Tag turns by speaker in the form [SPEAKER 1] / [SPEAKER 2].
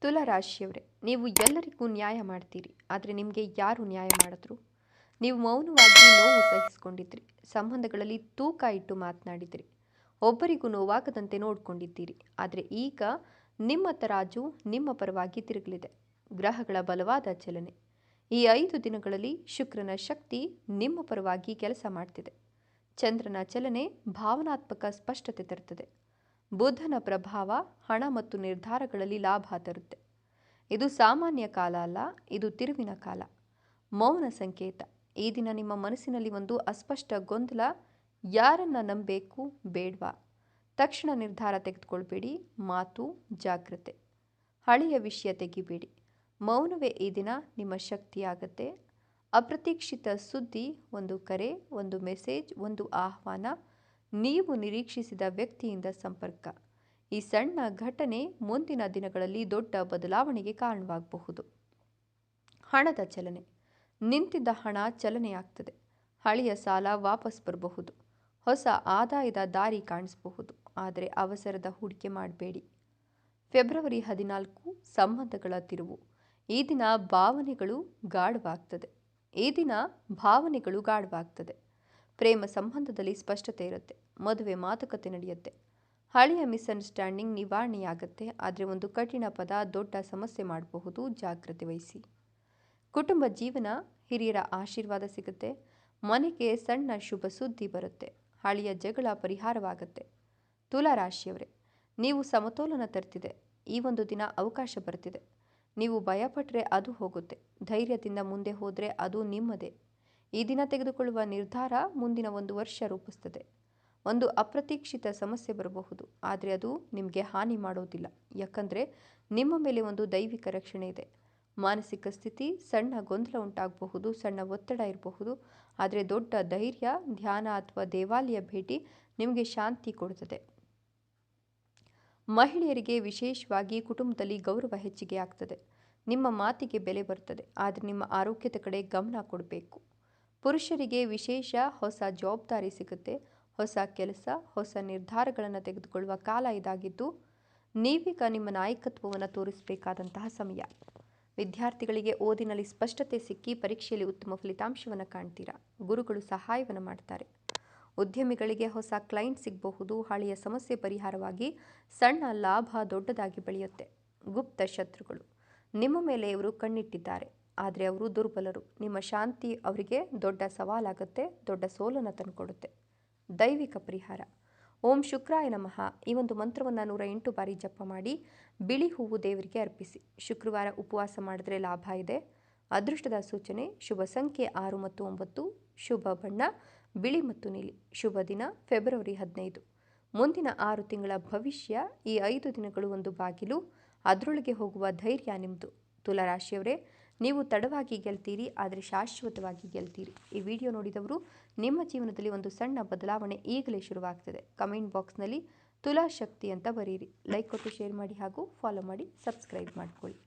[SPEAKER 1] ತುಲಾ ರಾಶಿಯವರೇ, ನೀವು ಎಲ್ಲರಿಗೂ ನ್ಯಾಯ ಮಾಡ್ತೀರಿ. ಆದರೆ ನಿಮಗೆ ಯಾರು ನ್ಯಾಯ ಮಾಡಿದ್ರು? ನೀವು ಮೌನವಾಗಿ ನೋವು ಸಹಿಸಿಕೊಂಡಿದ್ರಿ. ಸಂಬಂಧಗಳಲ್ಲಿ ತೂಕ ಇಟ್ಟು ಮಾತನಾಡಿದ್ರಿ. ಒಬ್ಬರಿಗೂ ನೋವಾಗದಂತೆ ನೋಡಿಕೊಂಡಿದ್ದೀರಿ. ಆದರೆ ಈಗ ನಿಮ್ಮ ತರಾಜು ನಿಮ್ಮ ಪರವಾಗಿ ತಿರುಗಲಿದೆ. ಗ್ರಹಗಳ ಬಲವಾದ ಚಲನೆ. ಈ 5 ದಿನಗಳಲ್ಲಿ ಶುಕ್ರನ ಶಕ್ತಿ ನಿಮ್ಮ ಪರವಾಗಿ ಕೆಲಸ ಮಾಡ್ತಿದೆ. ಚಂದ್ರನ ಚಲನೆ ಭಾವನಾತ್ಮಕ ಸ್ಪಷ್ಟತೆ ತರುತ್ತದೆ. ಬುಧನ ಪ್ರಭಾವ ಹಣ ಮತ್ತು ನಿರ್ಧಾರಗಳಲ್ಲಿ ಲಾಭ ತರುತ್ತೆ. ಇದು ಸಾಮಾನ್ಯ ಕಾಲ ಅಲ್ಲ, ಇದು ತಿರುವಿನ ಕಾಲ. ಮೌನ ಸಂಕೇತ. ಈ ದಿನ ನಿಮ್ಮ ಮನಸ್ಸಿನಲ್ಲಿ ಒಂದು ಅಸ್ಪಷ್ಟ ಗೊಂದಲ. ಯಾರನ್ನ ನಂಬಬೇಕು ಬೇಡ್ವಾ? ತಕ್ಷಣ ನಿರ್ಧಾರ ತೆಗೆದುಕೊಳ್ಬೇಡಿ. ಮಾತು ಜಾಗ್ರತೆ. ಹಳೆಯ ವಿಷಯ ತೆಗಿಬೇಡಿ. ಮೌನವೇ ಈ ದಿನ ನಿಮ್ಮ ಶಕ್ತಿಯಾಗತ್ತೆ. ಅಪ್ರತೀಕ್ಷಿತ ಸುದ್ದಿ, ಒಂದು ಕರೆ, ಒಂದು ಮೆಸೇಜ್, ಒಂದು ಆಹ್ವಾನ, ನೀವು ನಿರೀಕ್ಷಿಸಿದ ವ್ಯಕ್ತಿಯಿಂದ ಸಂಪರ್ಕ. ಈ ಸಣ್ಣ ಘಟನೆ ಮುಂದಿನ ದಿನಗಳಲ್ಲಿ ದೊಡ್ಡ ಬದಲಾವಣೆಗೆ ಕಾರಣವಾಗಬಹುದು. ಹಣದ ಚಲನೆ. ನಿಂತಿದ್ದ ಹಣ ಚಲನೆಯಾಗ್ತದೆ. ಹಳೆಯ ಸಾಲ ವಾಪಸ್ ಬರಬಹುದು. ಹೊಸ ಆದಾಯದ ದಾರಿ ಕಾಣಿಸಬಹುದು. ಆದರೆ ಅವಸರದ ಹೂಡಿಕೆ ಮಾಡಬೇಡಿ. ಫೆಬ್ರವರಿ 14 ಸಂಬಂಧಗಳ ತಿರುವು. ಈ ದಿನ ಭಾವನೆಗಳು ಗಾಢವಾಗ್ತದೆ. ಪ್ರೇಮ ಸಂಬಂಧದಲ್ಲಿ ಸ್ಪಷ್ಟತೆ ಇರುತ್ತೆ. ಮದುವೆ ಮಾತುಕತೆ ನಡೆಯುತ್ತೆ. ಹಳೆಯ ಮಿಸ್ಅಂಡರ್ಸ್ಟ್ಯಾಂಡಿಂಗ್ ನಿವಾರಣೆಯಾಗತ್ತೆ. ಆದರೆ ಒಂದು ಕಠಿಣ ಪದ ದೊಡ್ಡ ಸಮಸ್ಯೆ ಮಾಡಬಹುದು. ಜಾಗ್ರತೆ ವಹಿಸಿ. ಕುಟುಂಬ ಜೀವನ. ಹಿರಿಯರ ಆಶೀರ್ವಾದ ಸಿಗುತ್ತೆ. ಮನೆಗೆ ಸಣ್ಣ ಶುಭ ಸುದ್ದಿ ಬರುತ್ತೆ. ಹಳೆಯ ಜಗಳ ಪರಿಹಾರವಾಗುತ್ತೆ. ತುಲಾ ರಾಶಿಯವರೇ, ನೀವು ಸಮತೋಲನ ತರ್ತಿದೆ. ಈ ಒಂದು ದಿನ ಅವಕಾಶ ಬರ್ತಿದೆ. ನೀವು ಭಯಪಟ್ಟರೆ ಅದು ಹೋಗುತ್ತೆ. ಧೈರ್ಯದಿಂದ ಮುಂದೆ ಹೋದರೆ ಅದು ನಿಮ್ಮದೇ. ಈ ದಿನ ತೆಗೆದುಕೊಳ್ಳುವ ನಿರ್ಧಾರ ಮುಂದಿನ 1 ವರ್ಷ ರೂಪಿಸ್ತದೆ. ಒಂದು ಅಪ್ರತೀಕ್ಷಿತ ಸಮಸ್ಯೆ ಬರಬಹುದು, ಆದರೆ ಅದು ನಿಮಗೆ ಹಾನಿ ಮಾಡೋದಿಲ್ಲ. ಯಾಕಂದರೆ ನಿಮ್ಮ ಮೇಲೆ ಒಂದು ದೈವಿಕ ರಕ್ಷಣೆ ಇದೆ. ಮಾನಸಿಕ ಸ್ಥಿತಿ. ಸಣ್ಣ ಗೊಂದಲ ಉಂಟಾಗಬಹುದು, ಸಣ್ಣ ಒತ್ತಡ ಇರಬಹುದು. ಆದರೆ ದೊಡ್ಡ ಧೈರ್ಯ, ಧ್ಯಾನ ಅಥವಾ ದೇವಾಲಯ ಭೇಟಿ ನಿಮಗೆ ಶಾಂತಿ ಕೊಡುತ್ತದೆ. ಮಹಿಳೆಯರಿಗೆ ವಿಶೇಷವಾಗಿ ಕುಟುಂಬದಲ್ಲಿ ಗೌರವ ಹೆಚ್ಚಿಗೆ ಆಗ್ತದೆ. ನಿಮ್ಮ ಮಾತಿಗೆ ಬೆಲೆ ಬರ್ತದೆ. ಆದರೆ ನಿಮ್ಮ ಆರೋಗ್ಯದ ಕಡೆ ಗಮನ ಕೊಡಬೇಕು. ಪುರುಷರಿಗೆ ವಿಶೇಷ ಹೊಸ ಜವಾಬ್ದಾರಿ ಸಿಗುತ್ತೆ. ಹೊಸ ಕೆಲಸ, ಹೊಸ ನಿರ್ಧಾರಗಳನ್ನು ತೆಗೆದುಕೊಳ್ಳುವ ಕಾಲ ಇದಾಗಿದ್ದು, ನೀವೀಗ ನಿಮ್ಮ ನಾಯಕತ್ವವನ್ನು ತೋರಿಸಬೇಕಾದಂತಹ ಸಮಯ. ವಿದ್ಯಾರ್ಥಿಗಳಿಗೆ ಓದಿನಲ್ಲಿ ಸ್ಪಷ್ಟತೆ ಸಿಕ್ಕಿ ಪರೀಕ್ಷೆಯಲ್ಲಿ ಉತ್ತಮ ಫಲಿತಾಂಶವನ್ನು ಕಾಣ್ತೀರಾ. ಗುರುಗಳು ಸಹಾಯವನ್ನು ಮಾಡ್ತಾರೆ. ಉದ್ಯಮಿಗಳಿಗೆ ಹೊಸ ಕ್ಲೈಂಟ್ ಸಿಗಬಹುದು. ಹಳೆಯ ಸಮಸ್ಯೆ ಪರಿಹಾರವಾಗಿ ಸಣ್ಣ ಲಾಭ ದೊಡ್ಡದಾಗಿ ಬೆಳೆಯುತ್ತೆ. ಗುಪ್ತ ಶತ್ರುಗಳು. ನಿಮ್ಮ ಮೇಲೆ ಇವರು ಕಣ್ಣಿಟ್ಟಿದ್ದಾರೆ, ಆದರೆ ಅವರು ದುರ್ಬಲರು. ನಿಮ್ಮ ಶಾಂತಿ ಅವರಿಗೆ ದೊಡ್ಡ ಸವಾಲಾಗುತ್ತೆ, ದೊಡ್ಡ ಸೋಲನ್ನು ತಂದುಕೊಡುತ್ತೆ. ದೈವಿಕ ಪರಿಹಾರ. ಓಂ ಶುಕ್ರಾಯ ನಮಃ. ಈ ಒಂದು ಮಂತ್ರವನ್ನು 108 ಬಾರಿ ಜಪ ಮಾಡಿ ಬಿಳಿ ಹೂವು ದೇವರಿಗೆ ಅರ್ಪಿಸಿ. ಶುಕ್ರವಾರ ಉಪವಾಸ ಮಾಡಿದ್ರೆ ಲಾಭ ಇದೆ. ಅದೃಷ್ಟದ ಸೂಚನೆ ಶುಭ ಸಂಖ್ಯೆ 6 ಮತ್ತು 9. ಶುಭ ಬಣ್ಣ ಬಿಳಿ ಮತ್ತು ನೀಲಿ. ಶುಭ ದಿನ ಫೆಬ್ರವರಿ 15. ಮುಂದಿನ 6 ತಿಂಗಳ ಭವಿಷ್ಯ. ಈ 5 ದಿನಗಳು ಒಂದು ಬಾಗಿಲು, ಅದರೊಳಗೆ ಹೋಗುವ ಧೈರ್ಯ ನಿಮ್ಮದು. ತುಲಾ ರಾಶಿಯವರೇ, ನೀವು ತಡವಾಗಿ ಗೆಲ್ತೀರಿ, ಆದರೆ ಶಾಶ್ವತವಾಗಿ ಗೆಲ್ತೀರಿ. ಈ ವಿಡಿಯೋ ನೋಡಿದವರು ನಿಮ್ಮ ಜೀವನದಲ್ಲಿ ಒಂದು ಸಣ್ಣ ಬದಲಾವಣೆ ಈಗಲೇ ಶುರುವಾಗ್ತದೆ. ಕಮೆಂಟ್ ಬಾಕ್ಸ್ನಲ್ಲಿ ತುಲಾ ಶಕ್ತಿ ಅಂತ ಬರೀರಿ. ಲೈಕ್ ಕೊಟ್ಟು ಶೇರ್ ಮಾಡಿ ಹಾಗೂ ಫಾಲೋ ಮಾಡಿ, ಸಬ್ಸ್ಕ್ರೈಬ್ ಮಾಡ್ಕೊಳ್ಳಿ.